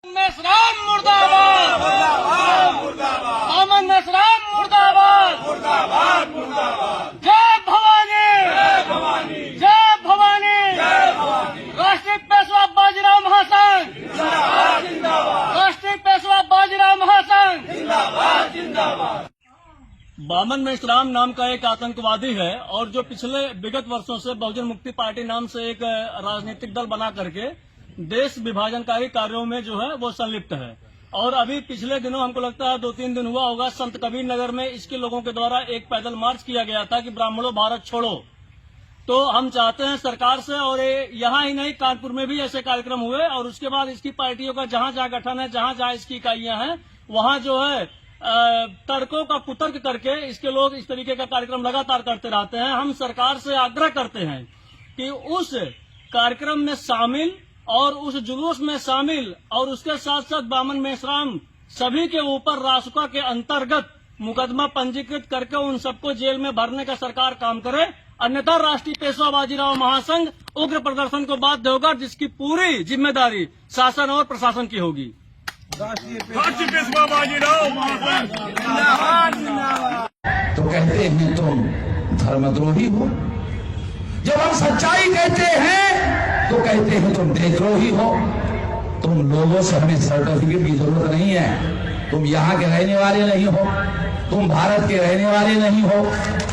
मेसराम मुर्दाबाद, बामन मेसराम मुर्दाबाद, जय भवानी, जय भवानी, राष्ट्रीय पेशवा बाजीराव महासंघ, राष्ट्रीय पेशवा बाजीराव महासंघ। बामन मेसराम नाम का एक आतंकवादी है और जो पिछले विगत वर्षों से बहुजन मुक्ति पार्टी नाम से एक राजनीतिक दल बना करके देश विभाजनकारी कार्यों में जो है वो संलिप्त है। और अभी पिछले दिनों हमको लगता है 2-3 दिन हुआ होगा, संत कबीर नगर में इसके लोगों के द्वारा एक पैदल मार्च किया गया था कि ब्राह्मणों भारत छोड़ो। तो हम चाहते हैं सरकार से, और यहाँ ही नहीं कानपुर में भी ऐसे कार्यक्रम हुए और उसके बाद इसकी पार्टियों का जहां जहां गठन है, जहां जहां इसकी इकाइयां हैं, वहां जो है तर्कों का कुतर्क करके इसके लोग इस तरीके का कार्यक्रम लगातार करते रहते हैं। हम सरकार से आग्रह करते हैं कि उस कार्यक्रम में शामिल और उस जुलूस में शामिल और उसके साथ साथ बामन मेसराम सभी के ऊपर रासुका के अंतर्गत मुकदमा पंजीकृत करके उन सबको जेल में भरने का सरकार काम करे, अन्यथा राष्ट्रीय पेशवा बाजीराव महासंघ उग्र प्रदर्शन को बाध्य होगा, जिसकी पूरी जिम्मेदारी शासन और प्रशासन की होगी। राष्ट्रीय पेशवा बाजीराव महासंघ तो कहते हैं तुम धर्मद्रोही हो, जब हम सच्चाई कहते हैं तो कहते हैं तुम देशद्रोही हो। तुम लोगों से हमें सर्टिफिकेट की जरूरत नहीं है, तुम यहाँ के रहने वाले नहीं हो, तुम भारत के रहने वाले नहीं हो,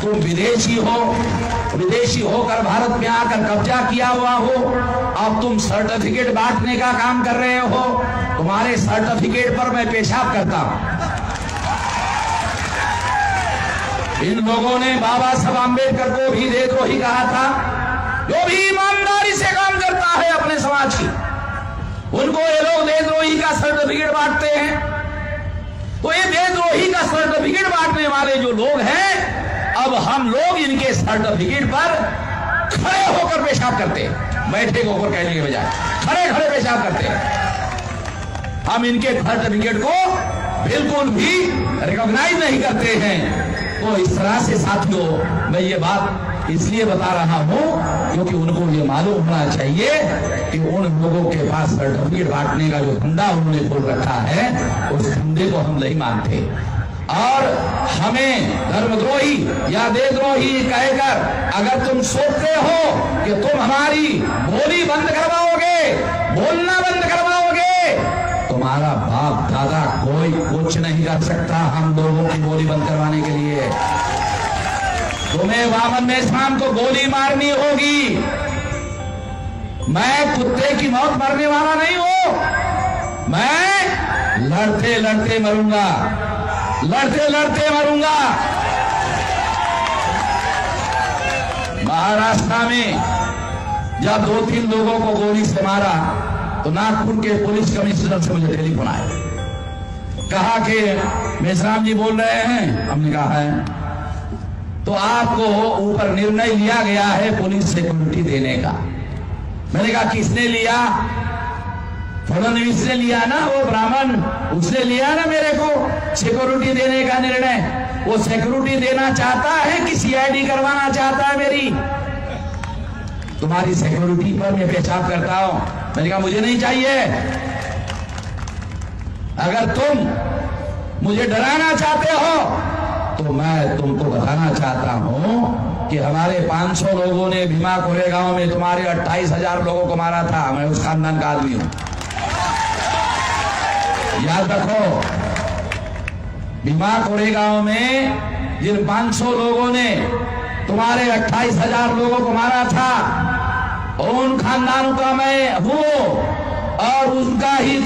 तुम विदेशी हो, विदेशी होकर भारत में आकर कब्जा किया हुआ हो। अब तुम सर्टिफिकेट बांटने का काम कर रहे हो, तुम्हारे सर्टिफिकेट पर मैं पेशाब करता हूं। इन लोगों ने बाबा साहब आम्बेडकर को भी देशद्रोही कहा था। जो भी ईमानदारी से काम करता है अपने समाज की, उनको ये लोग देशद्रोही का सर्टिफिकेट बांटते हैं। तो ये देशद्रोही का सर्टिफिकेट बांटने वाले जो लोग हैं, अब हम लोग इनके सर्टिफिकेट पर खड़े होकर पेशाब करते हैं, बैठे होकर कहने के बजाय खड़े खड़े पेशाब करते हैं। हम इनके सर्टिफिकेट को बिल्कुल भी रिकॉग्नाइज नहीं करते हैं। तो इस तरह से साथियों, मैं ये बात इसलिए बता रहा हूं क्योंकि उनको ये मालूम होना चाहिए कि उन लोगों के पास सर्टिफिकेट बांटने का जो धंधा उन्होंने खोल रखा है, उस धंधे को हम नहीं मानते। और हमें धर्मद्रोही या देशद्रोही कहकर अगर तुम सोचते हो कि तुम हमारी बोली बंद करवाओगे, बोलना बंद करवाओगे, तुम्हारा बाप दादा कोई कुछ नहीं कर सकता हम लोगों की बोली बंद करवाने के लिए। तुम्हें बामन मेसराम को गोली मारनी होगी। मैं कुत्ते की मौत मरने वाला नहीं हूं, मैं लड़ते लड़ते मरूंगा, लड़ते लड़ते मरूंगा। महाराष्ट्र में जब 2-3 लोगों को गोली से मारा तो नागपुर के पुलिस कमिश्नर से मुझे टेलीफोन आया, कहा कि मेसराम जी बोल रहे हैं। हमने कहा है, तो आपको ऊपर निर्णय लिया गया है पुलिस सिक्योरिटी देने का। मैंने कहा किसने लिया? फडणवीस ने लिया ना, वो ब्राह्मण, उसने लिया ना मेरे को सिक्योरिटी देने का निर्णय। वो सिक्योरिटी देना चाहता है कि सीआईडी करवाना चाहता है मेरी? तुम्हारी सिक्योरिटी पर मैं पेशाब करता हूं। मैंने कहा मुझे नहीं चाहिए। अगर तुम मुझे डराना चाहते हो तो मैं तुमको बताना चाहता हूं कि हमारे 500 लोगों ने भीमा कोरेगांव में तुम्हारे 28,000 लोगों को मारा था। मैं उस खानदान का आदमी हूं, याद रखो। भीमा कोरेगांव में जिन 500 लोगों ने तुम्हारे 28,000 लोगों को मारा था, उन खानदानों का मैं हूं और उनका ही